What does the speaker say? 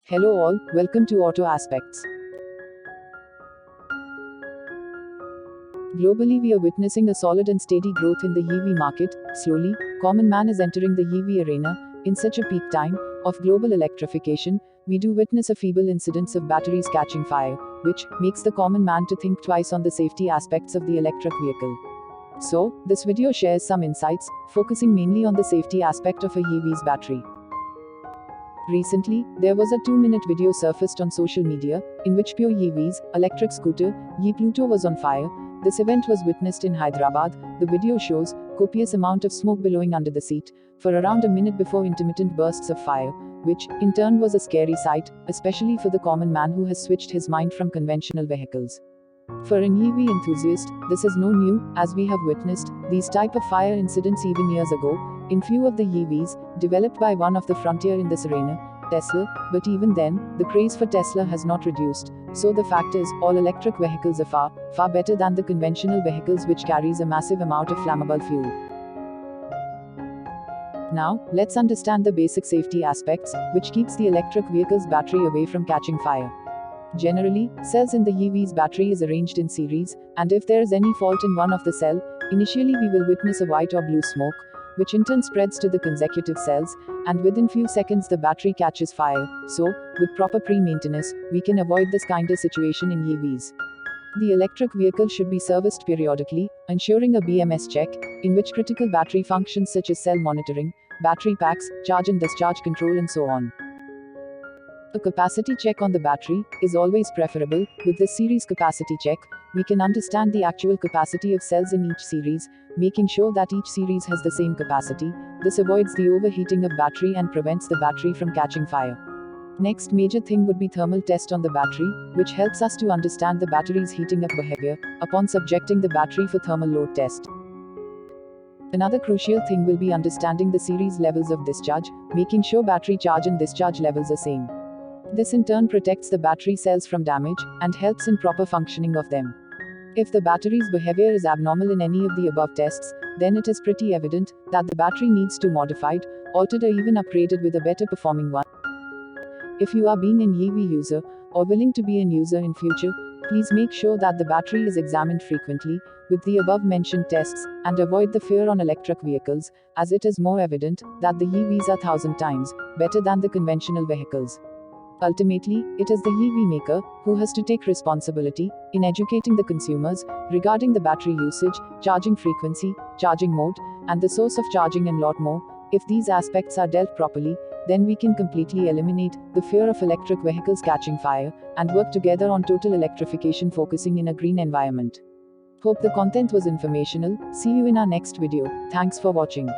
Hello all, welcome to AutoAspects. Globally, we are witnessing a solid and steady growth in the EV market. Slowly, common man is entering the EV arena. In such a peak time of global electrification, we do witness a feeble incidence of batteries catching fire, which makes the common man to think twice on the safety aspects of the electric vehicle. So, this video shares some insights, focusing mainly on the safety aspect of a EV's battery. Recently, there was a 2-minute video surfaced on social media, in which Pure EV's electric scooter, Pluto was on fire. This event was witnessed in Hyderabad. The video shows copious amount of smoke billowing under the seat, for around a minute before intermittent bursts of fire, which, in turn was a scary sight, especially for the common man who has switched his mind from conventional vehicles. For an EV enthusiast, this is no new, as we have witnessed these type of fire incidents even years ago, in few of the EVs, developed by one of the frontier in this arena, Tesla, but even then, the craze for Tesla has not reduced. So the fact is, all electric vehicles are far, far better than the conventional vehicles which carries a massive amount of flammable fuel. Now, let's understand the basic safety aspects, which keeps the electric vehicle's battery away from catching fire. Generally, cells in the EV's battery is arranged in series, and if there is any fault in one of the cell, initially we will witness a white or blue smoke, which in turn spreads to the consecutive cells, and within few seconds the battery catches fire. So, with proper pre-maintenance, we can avoid this kind of situation in EVs. The electric vehicle should be serviced periodically, ensuring a BMS check, in which critical battery functions such as cell monitoring, battery packs, charge and discharge control and so on. A capacity check on the battery is always preferable. With this series capacity check, we can understand the actual capacity of cells in each series, making sure that each series has the same capacity. This avoids the overheating of battery and prevents the battery from catching fire. Next major thing would be thermal test on the battery, which helps us to understand the battery's heating up behavior upon subjecting the battery for thermal load test. Another crucial thing will be understanding the series levels of discharge, making sure battery charge and discharge levels are same. This in turn protects the battery cells from damage, and helps in proper functioning of them. If the battery's behavior is abnormal in any of the above tests, then it is pretty evident that the battery needs to be modified, altered or even upgraded with a better performing one. If you are being an EV user, or willing to be an user in future, please make sure that the battery is examined frequently, with the above mentioned tests, and avoid the fear on electric vehicles, as it is more evident that the EVs are 1,000 times better than the conventional vehicles. Ultimately, it is the EV maker who has to take responsibility in educating the consumers regarding the battery usage, charging frequency, charging mode, and the source of charging and lot more. If these aspects are dealt properly, then we can completely eliminate the fear of electric vehicles catching fire and work together on total electrification, focusing in a green environment. Hope the content was informational. See you in our next video. Thanks for watching.